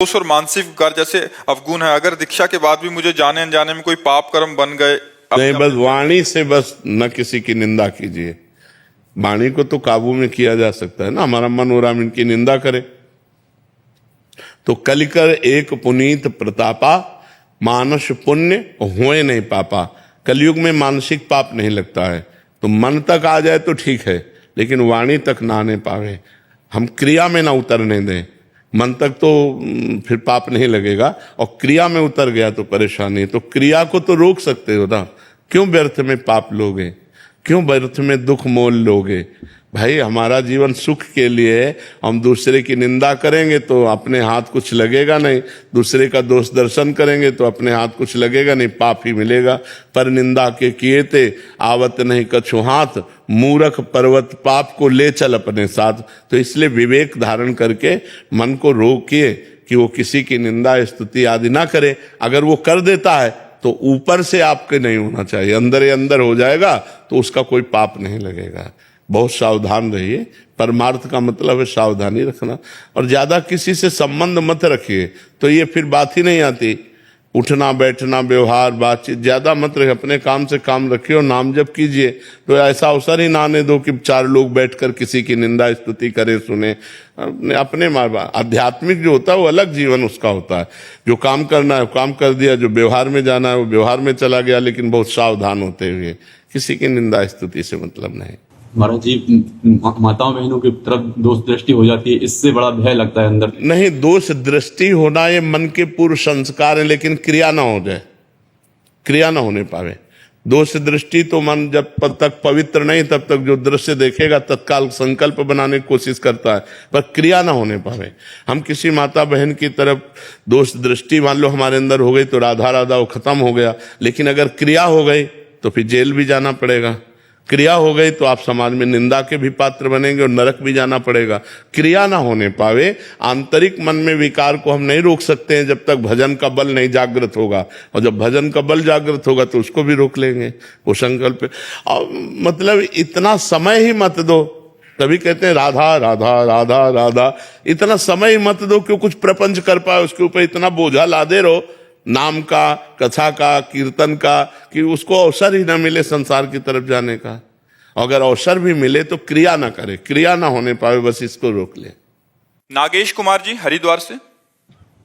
दोष और मानसिक विकार जैसे अवगुण है, अगर दीक्षा के बाद भी मुझे जाने अनजाने में कोई पाप कर्म बन गए, नहीं, बस वाणी से बस न किसी की निंदा कीजिए। वाणी को तो काबू में किया जा सकता है ना, हमारा मन हो रहा है इनकी निंदा करे। तो कलिकर एक पुनीत प्रतापा, मानस पुण्य होए नहीं पापा। कलयुग में मानसिक पाप नहीं लगता है, तो मन तक आ जाए तो ठीक है, लेकिन वाणी तक ना आने पावे, हम क्रिया में ना उतरने दें। मन तक तो फिर पाप नहीं लगेगा, और क्रिया में उतर गया तो परेशानी। तो क्रिया को तो रोक सकते हो ना, क्यों व्यर्थ में पाप लोगे, क्यों व्यर्थ में दुख मोल लोगे। भाई हमारा जीवन सुख के लिए है, हम दूसरे की निंदा करेंगे तो अपने हाथ कुछ लगेगा नहीं, दूसरे का दोष दर्शन करेंगे तो अपने हाथ कुछ लगेगा नहीं, पाप ही मिलेगा। पर निंदा के किए थे आवत नहीं कछु हाथ, मूर्ख पर्वत पाप को ले चल अपने साथ। तो इसलिए विवेक धारण करके मन को रोकिए कि वो किसी की निंदा स्तुति आदि ना करे। अगर वो कर देता है तो ऊपर से आपके नहीं होना चाहिए, अंदर ही अंदर हो जाएगा तो उसका कोई पाप नहीं लगेगा। बहुत सावधान रहिए, परमार्थ का मतलब है सावधानी रखना। और ज्यादा किसी से संबंध मत रखिए, तो ये फिर बात ही नहीं आती। उठना बैठना व्यवहार बातचीत ज्यादा मत रखिए, अपने काम से काम रखिए और नाम जप कीजिए। तो ऐसा अवसर ही ना आने दो कि चार लोग बैठकर किसी की निंदा स्तुति करे सुने। अपने आध्यात्मिक जो होता है वो अलग जीवन उसका होता है, जो काम करना है वो काम कर दिया, जो व्यवहार में जाना है वो व्यवहार में चला गया, लेकिन बहुत सावधान होते हुए। किसी की निंदा स्तुति से मतलब नहीं। महाराज जी, माताओं बहनों की तरफ दोष दृष्टि हो जाती है, इससे बड़ा भय लगता है अंदर। नहीं, दोष दृष्टि होना ये मन के पूर्व संस्कार है, लेकिन क्रिया ना हो जाए, क्रिया ना होने पावे। दोष दृष्टि तो मन जब तक पवित्र नहीं तब तक जो दृश्य देखेगा तत्काल संकल्प बनाने की कोशिश करता है, पर क्रिया ना होने पावे। हम किसी माता बहन की तरफ दोष दृष्टि मान लो हमारे अंदर हो गई तो राधा राधा वो खत्म हो गया, लेकिन अगर क्रिया हो गई तो फिर जेल भी जाना पड़ेगा। क्रिया हो गई तो आप समाज में निंदा के भी पात्र बनेंगे और नरक भी जाना पड़ेगा। क्रिया ना होने पावे, आंतरिक मन में विकार को हम नहीं रोक सकते हैं जब तक भजन का बल नहीं जागृत होगा, और जब भजन का बल जागृत होगा तो उसको भी रोक लेंगे। वो संकल्प मतलब इतना समय ही मत दो। तभी कहते हैं राधा राधा राधा राधा, इतना समय ही मत दो कि कुछ प्रपंच कर पाए, उसके ऊपर इतना बोझा लादे रहो नाम का, कथा का, कीर्तन का, कि उसको अवसर ही ना मिले संसार की तरफ जाने का। अगर अवसर भी मिले तो क्रिया ना करे, क्रिया ना होने पाए, बस इसको रोक ले। नागेश कुमार जी हरिद्वार से।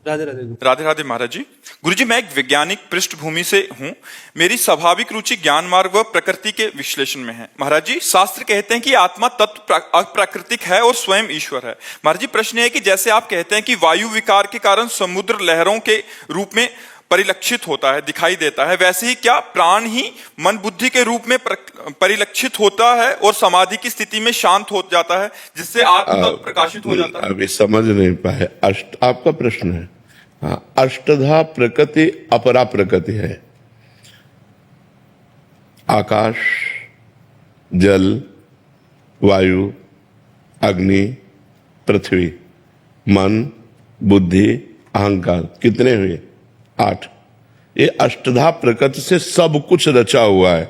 राधे राधे राधे राधे महाराज जी। गुरुजी, मैं एक वैज्ञानिक पृष्ठभूमि से हूँ, मेरी स्वाभाविक रुचि ज्ञान मार्ग व प्रकृति के विश्लेषण में है। महाराज जी, शास्त्र कहते हैं कि आत्मा तत्व अप्राकृतिक है और स्वयं ईश्वर है। महाराज जी, प्रश्न है कि जैसे आप कहते हैं कि वायु विकार के कारण समुद्र लहरों के रूप में परिलक्षित होता है, दिखाई देता है, वैसे ही क्या प्राण ही मन बुद्धि के रूप में परिलक्षित होता है और समाधि की स्थिति में शांत हो जाता है, जिससे आत्मा प्रकाशित हो जाता है? अभी समझ नहीं पाए। आपका प्रश्न है, हाँ, अष्टधा प्रकृति अपरा प्रकृति है। आकाश, जल, वायु, अग्नि, पृथ्वी, मन, बुद्धि, अहंकार, कितने हुए? 8। ये अष्टधा प्रकृति से सब कुछ रचा हुआ है,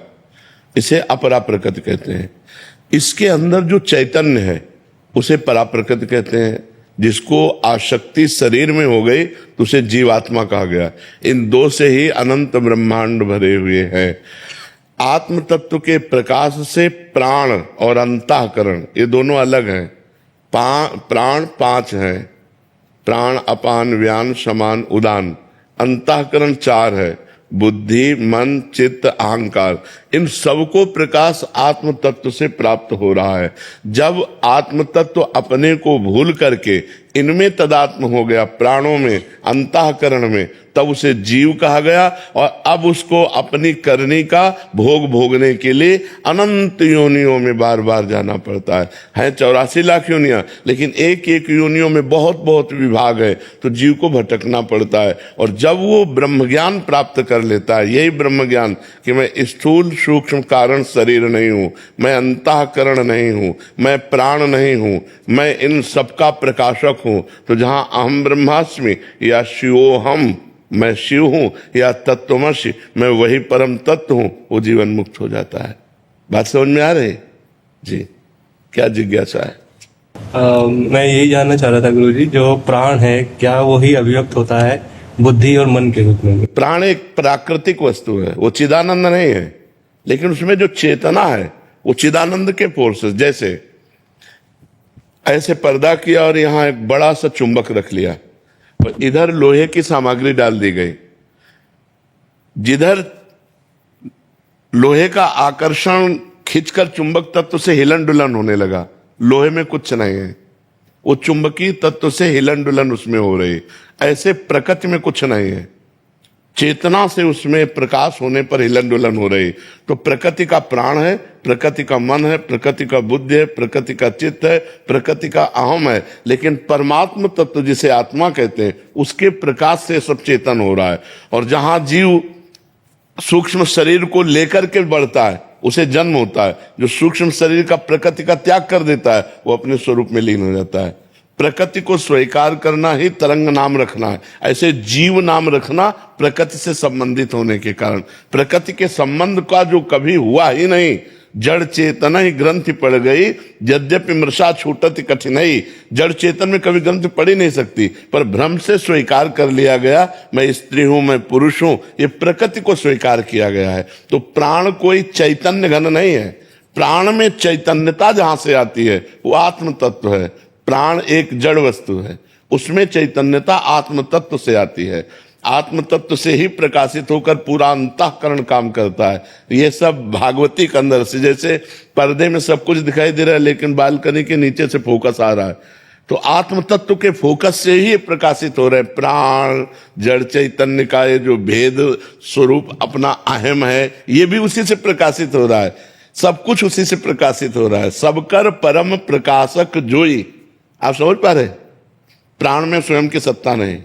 इसे अपरा प्रकृति कहते हैं। इसके अंदर जो चैतन्य है उसे परा प्रकृति कहते हैं। जिसको आसक्ति शरीर में हो गई तो उसे जीवात्मा कहा गया। इन दो से ही अनंत ब्रह्मांड भरे हुए हैं। आत्म तत्व के प्रकाश से प्राण और अंतःकरण ये दोनों अलग हैं। प्राण 5 हैं, प्राण अपान व्यान समान उदान। अंतःकरण 4 है, बुद्धि मन चित्त अहंकार। इन सबको प्रकाश आत्म तत्व से प्राप्त हो रहा है। जब आत्म तत्व अपने को भूल करके इनमें तदात्म हो गया, प्राणों में, अंतःकरण में, तब उसे जीव कहा गया। और अब उसको अपनी करनी का भोग भोगने के लिए अनंत योनियों में बार बार जाना पड़ता है 84 लाख योनियां, लेकिन एक एक योनियों में बहुत बहुत विभाग है, तो जीव को भटकना पड़ता है। और जब वो ब्रह्म ज्ञान प्राप्त कर लेता है, यही ब्रह्म ज्ञान कि मैं स्थूल सूक्ष्म कारण शरीर नहीं हूं, मैं अंतःकरण नहीं हूं, मैं प्राण नहीं हूं, मैं इन सबका प्रकाशक हूं, तो जहां अहम ब्रह्मास्मि या शिवोहम, मैं शिव हूं, या तत्वमसि, मैं वही परम तत्व हूं, वो जीवन मुक्त हो जाता है। बात समझ में आ रही जी? क्या जिज्ञासा है? मैं यही जानना चाह रहा था गुरुजी, जो प्राण है क्या वही अभिव्यक्त होता है बुद्धि और मन के रूप में? प्राण एक प्राकृतिक वस्तु है, वो चिदानंद नहीं है, लेकिन उसमें जो चेतना है वो चिदानंद के फोर्सेस, जैसे ऐसे पर्दा किया और यहां एक बड़ा सा चुंबक रख लिया और इधर लोहे की सामग्री डाल दी गई, जिधर लोहे का आकर्षण खींचकर चुंबक तत्व से हिलन डुलन होने लगा, लोहे में कुछ नहीं है, वो चुंबकीय तत्व से हिलन डुलन उसमें हो रही। ऐसे प्रकृति में कुछ नहीं है, चेतना से उसमें प्रकाश होने पर हिलन डुलन हो रही। तो प्रकृति का प्राण है, प्रकृति का मन है, प्रकृति का बुद्धि है, प्रकृति का चित्त है, प्रकृति का अहम है, लेकिन परमात्म तत्व जिसे आत्मा कहते हैं उसके प्रकाश से सब चेतन हो रहा है। और जहां जीव सूक्ष्म शरीर को लेकर के बढ़ता है उसे जन्म होता है, जो सूक्ष्म शरीर का प्रकृति का त्याग कर देता है वो अपने स्वरूप में लीन हो जाता है। प्रकृति को स्वीकार करना ही तरंग नाम रखना है, ऐसे जीव नाम रखना प्रकृति से संबंधित होने के कारण। प्रकृति के संबंध का जो कभी हुआ ही नहीं, जड़ चेतन ही ग्रंथि पड़ गई, यद्यपि मृषा छूटत कठिनाई। जड़ चेतन में कभी ग्रंथि पड़ ही नहीं सकती, पर भ्रम से स्वीकार कर लिया गया, मैं स्त्री हूं, मैं पुरुष हूं, ये प्रकृति को स्वीकार किया गया है। तो प्राण कोई चैतन्य घन नहीं है, प्राण में चैतन्यता जहां से आती है वो आत्म तत्व है। प्राण एक जड़ वस्तु है, उसमें चैतन्यता आत्म तत्व से आती है, आत्म तत्व से ही प्रकाशित होकर पूरा अंतःकरण काम करता है। ये सब भागवती के अंदर से, जैसे पर्दे में सब कुछ दिखाई दे रहा है लेकिन बालकनी के नीचे से फोकस आ रहा है, तो आत्म तत्व के फोकस से ही प्रकाशित हो रहे हैं। प्राण जड़ चैतन्य का ये जो भेद स्वरूप अपना अहम है, ये भी उसी से प्रकाशित हो रहा है, सब कुछ उसी से प्रकाशित हो रहा है। सबकर परम प्रकाशक जोई, आप समझ पा रहे, प्राण में स्वयं की सत्ता नहीं।